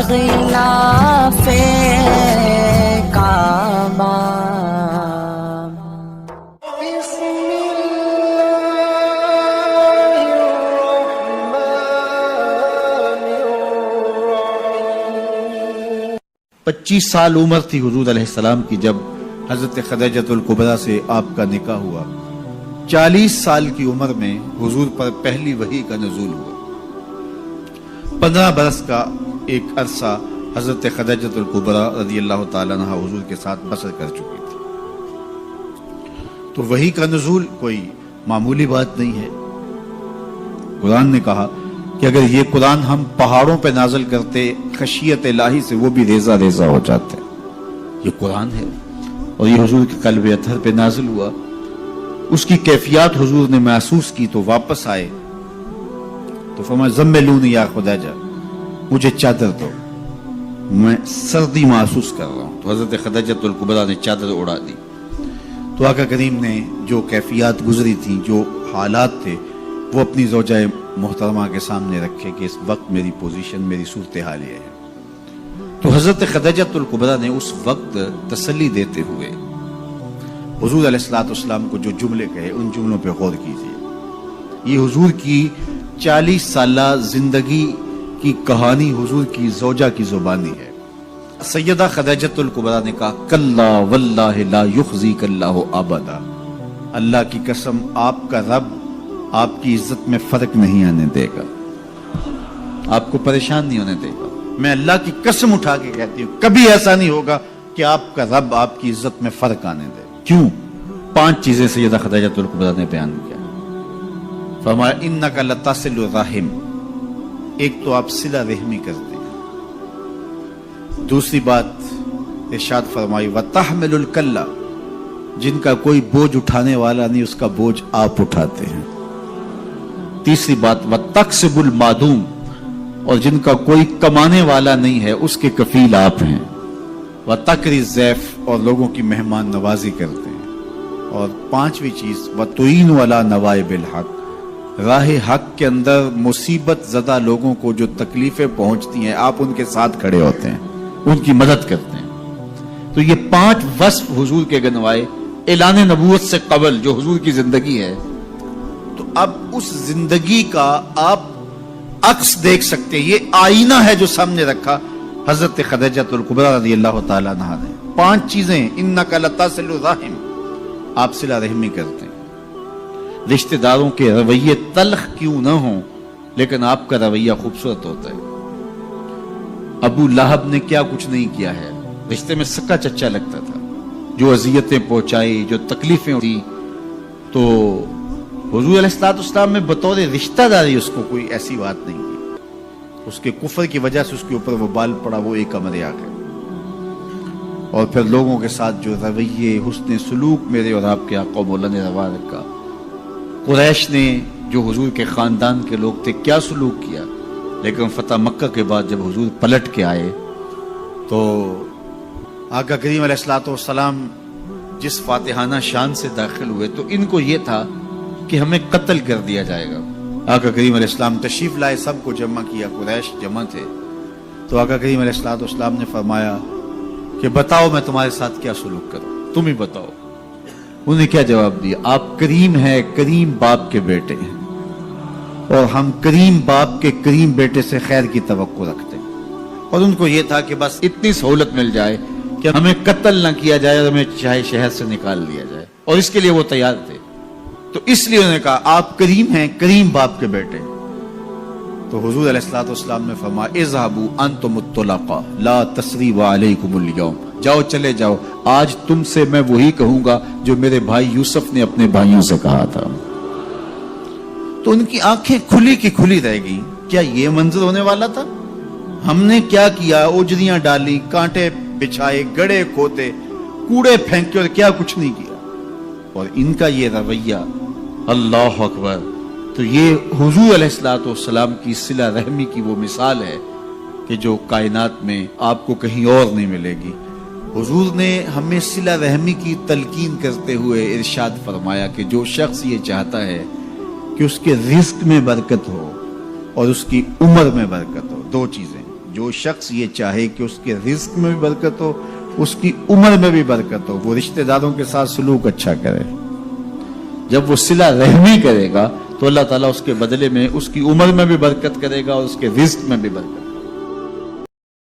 خلاف کعبہ بسم اللہ الرحمن الرحیم۔ 25 سال عمر تھی حضور علیہ السلام کی جب حضرت خدیجۃ الکبریٰ سے آپ کا نکاح ہوا۔ 40 سال کی عمر میں حضور پر پہلی وحی کا نزول ہوا۔ 15 برس کا ایک عرصہ حضرت خدیجۃ الکبریٰ رضی اللہ تعالیٰ عنہ حضور کے ساتھ بسر کر چکی تھی۔ تو وحی کا نزول کوئی معمولی بات نہیں ہے۔ قرآن نے کہا کہ اگر یہ قرآن ہم پہاڑوں پہ نازل کرتے خشیت الہی سے وہ بھی ریزہ ریزہ ہو جاتے۔ یہ قرآن ہے اور یہ حضور کے قلب اطہر پہ نازل ہوا۔ اس کی کیفیات حضور نے محسوس کی تو واپس آئے تو فرمایا زملونی یا خدیجہ، مجھے چادر دو، میں سردی محسوس کر رہا ہوں۔ تو حضرت خدیجۃ الکبریٰ نے چادر اڑا دی۔ تو آقا کریم نے جو کیفیات گزری تھیں، جو حالات تھے، وہ اپنی زوجہ محترمہ کے سامنے رکھے کہ اس وقت میری پوزیشن، میری صورتحال یہ ہے۔ تو حضرت خدیجۃ الکبریٰ نے اس وقت تسلی دیتے ہوئے حضور علیہ السلام کو جو جملے کہے، ان جملوں پہ غور کیجیے۔ یہ حضور کی 40 سالہ زندگی کی کہانی حضور کی زوجہ کی زبانی ہے۔ سیدہ خدیجۃ الکبریٰ نے کہا کلا واللہ لا یخزیک اللہ ابدا، اللہ کی قسم آپ کا رب آپ کی عزت میں فرق نہیں آنے دے گا، آپ کو پریشان نہیں ہونے دے گا۔ میں اللہ کی قسم اٹھا کے کہتی ہوں کبھی ایسا نہیں ہوگا کہ آپ کا رب آپ کی عزت میں فرق آنے دے۔ کیوں؟ 5 چیزیں سیدہ خدیجۃ الکبریٰ نے بیان کیا۔ فرمایا انک لتصل الرحم، ایک تو آپ صلہ رحمی کرتے ہیں۔ دوسری بات ارشاد فرمائی وتحمل الکلہ، جن کا کوئی بوجھ اٹھانے والا نہیں اس کا بوجھ آپ اٹھاتے ہیں۔ تیسری بات وتکسب المعدوم، اور جن کا کوئی کمانے والا نہیں ہے اس کے کفیل آپ ہیں۔ وتقری الضیف، اور لوگوں کی مہمان نوازی کرتے ہیں۔ اور 5ویں چیز وتعین علی نوائب الحق، راہ حق کے اندر مصیبت زدہ لوگوں کو جو تکلیفیں پہنچتی ہیں آپ ان کے ساتھ کھڑے ہوتے ہیں، ان کی مدد کرتے ہیں۔ تو یہ 5 وصف حضور کے گنوائے اعلان نبوت سے قبل جو حضور کی زندگی ہے۔ تو اب اس زندگی کا آپ عکس دیکھ سکتے ہیں، یہ آئینہ ہے جو سامنے رکھا حضرت خدیجۃ الکبریٰ رضی اللہ تعالیٰ عنہ نے۔ 5 چیزیں، انک لتصل الرحم، آپ صلہ رحمی کرتے ہیں۔ رشتہ داروں کے رویے تلخ کیوں نہ ہوں لیکن آپ کا رویہ خوبصورت ہوتا ہے۔ ابو لہب نے کیا کچھ نہیں کیا ہے، رشتے میں سکا چچا لگتا تھا، جو اذیتیں پہنچائی، جو تکلیفیں ہوئی، تو حضور علیہ السلام میں بطور رشتہ داری اس کو کوئی ایسی بات نہیں کی۔ اس کے کفر کی وجہ سے اس کے اوپر وہ بال پڑا، وہ ایک امر آخر۔ اور پھر لوگوں کے ساتھ جو رویے، حسن سلوک میرے اور آپ کے آقا مولا نے روا رکھا۔ قریش نے جو حضور کے خاندان کے لوگ تھے کیا سلوک کیا، لیکن فتح مکہ کے بعد جب حضور پلٹ کے آئے تو آقا کریم علیہ السلام جس فاتحانہ شان سے داخل ہوئے تو ان کو یہ تھا کہ ہمیں قتل کر دیا جائے گا۔ آقا کریم علیہ السلام تشریف لائے، سب کو جمع کیا، قریش جمع تھے۔ تو آقا کریم علیہ السلام نے فرمایا کہ بتاؤ میں تمہارے ساتھ کیا سلوک کروں، تم ہی بتاؤ۔ انہیں کیا جواب دیا؟ آپ کریم ہیں، کریم باپ کے بیٹے ہیں، اور ہم کریم باپ کے کریم بیٹے سے خیر کی توقع رکھتے ہیں۔ اور ان کو یہ تھا کہ بس اتنی سہولت مل جائے کہ ہمیں قتل نہ کیا جائے اور ہمیں چاہے شہر سے نکال لیا جائے، اور اس کے لیے وہ تیار تھے۔ تو اس لیے انہوں نے کہا آپ کریم ہیں، کریم باپ کے بیٹے۔ تو حضور علیہ السلام نے فرمایا اذهبوا انتم الطلقاء لا تثریب علیکم اليوم، جاؤ چلے جاؤ، آج تم سے میں وہی کہوں گا جو میرے بھائی یوسف نے اپنے بھائیوں سے کہا تھا۔ تو ان کی آنکھیں کھلی کی کھلی رہ گئی، کیا یہ منظر ہونے والا تھا؟ ہم نے کیا کیا، اجریاں ڈالی، کانٹے بچھائے، گڑے کھوتے، کوڑے پھینکے، اور کیا کچھ نہیں کیا۔ اور ان کا یہ رویہ، اللہ اکبر! تو یہ حضور علیہ السلام کی صلہ رحمی کی وہ مثال ہے کہ جو کائنات میں آپ کو کہیں اور نہیں ملے گی۔ حضور نے ہمیں صلہ رحمی کی تلقین کرتے ہوئے ارشاد فرمایا کہ جو شخص یہ چاہتا ہے کہ اس کے رزق میں برکت ہو اور اس کی عمر میں برکت ہو، 2 چیزیں، جو شخص یہ چاہے کہ اس کے رزق میں بھی برکت ہو، اس کی عمر میں بھی برکت ہو، وہ رشتہ داروں کے ساتھ سلوک اچھا کرے. جب وہ صلہ رحمی کرے گا تو اللہ تعالیٰ اس کے بدلے میں اس کی عمر میں بھی برکت کرے گا اور اس کے رزق میں بھی برکت.